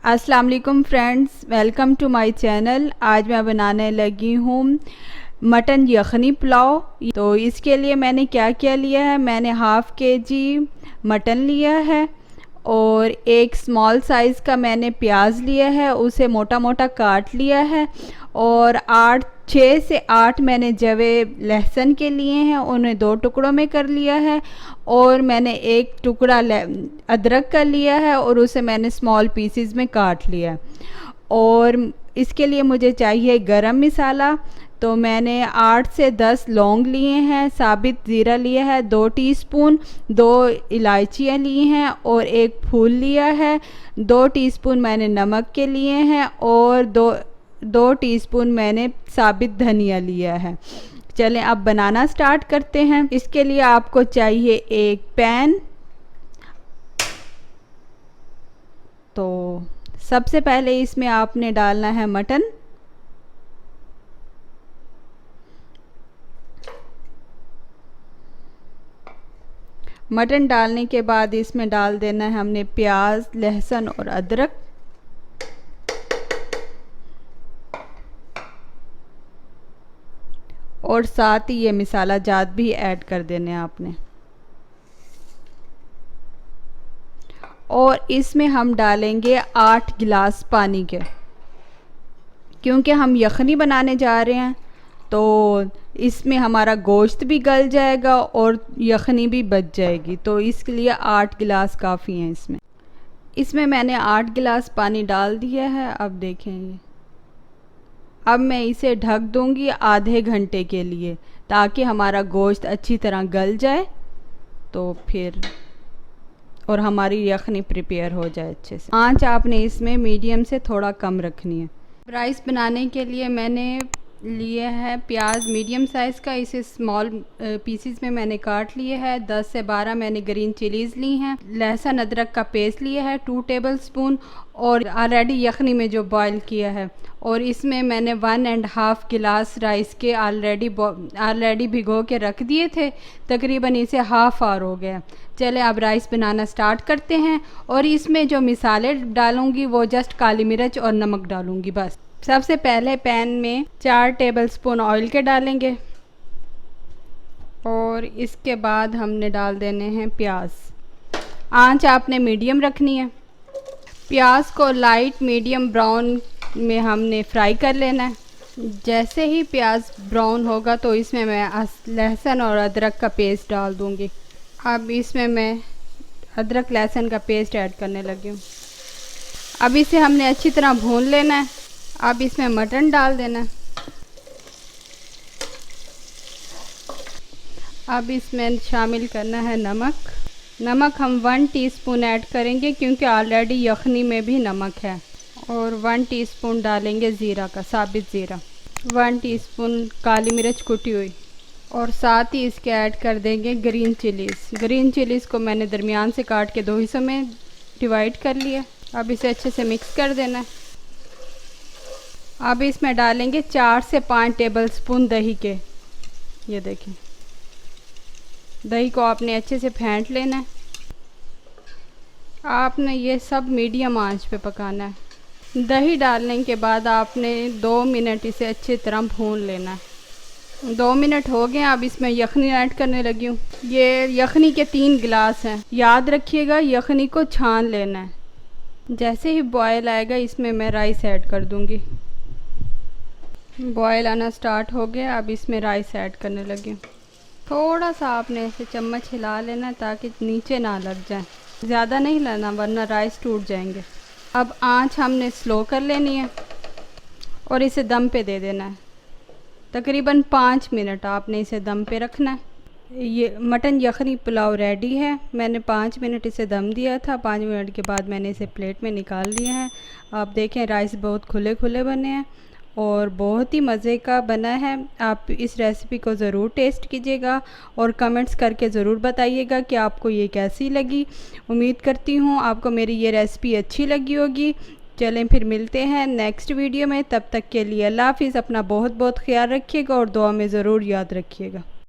अस्सलाम वालेकुम friends, welcome to my channel. आज मैं बनाने लगी हूँ मटन यखनी पुलाव। तो इसके लिए मैंने क्या क्या लिया है, मैंने हाफ़ के जी मटन लिया है और एक स्मॉल साइज़ का मैंने प्याज लिया है, उसे मोटा मोटा काट लिया है और 6 से 8 मैंने जवे लहसुन के लिए हैं, उन्हें 2 टुकड़ों में कर लिया है और मैंने एक टुकड़ा अदरक का लिया है और उसे मैंने स्मॉल पीसेस में काट लिया। और इसके लिए मुझे चाहिए गरम मसाला। तो मैंने 8 से 10 लौंग लिए हैं, साबित ज़ीरा लिया है 2 टीस्पून, 2 इलायचियाँ ली हैं और एक फूल लिया है। 2 टीस्पून मैंने नमक के लिए हैं और 2 टीस्पून मैंने साबित धनिया लिया है। चलें अब बनाना स्टार्ट करते हैं। इसके लिए आपको चाहिए एक पैन। तो सबसे पहले इसमें आपने डालना है मटन। मटन डालने के बाद इसमें डाल देना है हमने प्याज, लहसुन और अदरक। और साथ ही ये मसाला जात भी ऐड कर देने आपने। और इसमें हम डालेंगे 8 गिलास पानी के, क्योंकि हम यखनी बनाने जा रहे हैं तो इसमें हमारा गोश्त भी गल जाएगा और यखनी भी बच जाएगी, तो इसके लिए 8 गिलास काफ़ी हैं। इसमें मैंने 8 गिलास पानी डाल दिया है। अब देखें ये, अब मैं इसे ढक दूंगी आधे घंटे के लिए, ताकि हमारा गोश्त अच्छी तरह गल जाए तो फिर और हमारी यखनी प्रिपेयर हो जाए अच्छे से। आंच आपने इसमें मीडियम से थोड़ा कम रखनी है। राइस बनाने के लिए मैंने लिए है प्याज मीडियम साइज़ का, इसे स्मॉल पीसेस में मैंने काट लिए है। 10 से 12 मैंने ग्रीन चिलीज़ ली हैं। लहसुन अदरक का पेस्ट लिया है 2 टेबलस्पून और ऑलरेडी यखनी में जो बॉईल किया है। और इसमें मैंने 1.5 गिलास राइस के ऑलरेडी भिगो के रख दिए थे, तकरीबन इसे हाफ़ आवर हो गया। चले अब राइस बनाना स्टार्ट करते हैं। और इसमें जो मिसाले डालूँगी वो जस्ट काली मिर्च और नमक डालूँगी बस। सबसे पहले पैन में 4 टेबलस्पून ऑयल के डालेंगे और इसके बाद हमने डाल देने हैं प्याज। आंच आपने मीडियम रखनी है। प्याज को लाइट मीडियम ब्राउन में हमने फ्राई कर लेना है। जैसे ही प्याज ब्राउन होगा तो इसमें मैं लहसुन और अदरक का पेस्ट डाल दूंगी। अब इसमें मैं अदरक लहसुन का पेस्ट ऐड करने लगी हूँ। अब इसे हमने अच्छी तरह भून लेना है। अब इसमें मटन डाल देना। अब इसमें शामिल करना है नमक। नमक हम 1 टीस्पून ऐड करेंगे, क्योंकि ऑलरेडी यखनी में भी नमक है। और 1 टीस्पून डालेंगे ज़ीरा का, साबित ज़ीरा। 1 टीस्पून काली मिर्च कुटी हुई और साथ ही इसके ऐड कर देंगे ग्रीन चिलीज़। ग्रीन चिलीज़ को मैंने दरमियान से काट के 2 हिस्सों में डिवाइड कर लिया। अब इसे अच्छे से मिक्स कर देना है। अब इसमें डालेंगे 4 से 5 टेबलस्पून दही के। ये देखें, दही को आपने अच्छे से फेंट लेना है। आपने ये सब मीडियम आंच पे पकाना है। दही डालने के बाद आपने 2 मिनट इसे अच्छी तरह भून लेना है। 2 मिनट हो गए। अब इसमें यखनी ऐड करने लगी हूँ। ये यखनी के 3 गिलास हैं। याद रखिएगा यखनी को छान लेना है। जैसे ही बॉयल आएगा इसमें मैं राइस ऐड कर दूँगी। बॉयल आना स्टार्ट हो गया। अब इसमें राइस ऐड करने लगी। थोड़ा सा आपने ऐसे चम्मच हिला लेना ताकि नीचे ना लग जाए, ज़्यादा नहीं लाना वरना राइस टूट जाएंगे। अब आंच हमने स्लो कर लेनी है और इसे दम पे दे देना है। तकरीबन 5 मिनट आपने इसे दम पे रखना है। ये मटन यखनी पुलाव रेडी है। मैंने 5 मिनट इसे दम दिया था। 5 मिनट के बाद मैंने इसे प्लेट में निकाल लिया है। आप देखें राइस बहुत खुले खुले बने हैं और बहुत ही मज़े का बना है। आप इस रेसिपी को ज़रूर टेस्ट कीजिएगा और कमेंट्स करके ज़रूर बताइएगा कि आपको ये कैसी लगी। उम्मीद करती हूँ आपको मेरी ये रेसिपी अच्छी लगी होगी। चलें फिर मिलते हैं नेक्स्ट वीडियो में। तब तक के लिए अल्लाह हाफ़िज़। अपना बहुत बहुत ख्याल रखिएगा और दुआ में ज़रूर याद रखिएगा।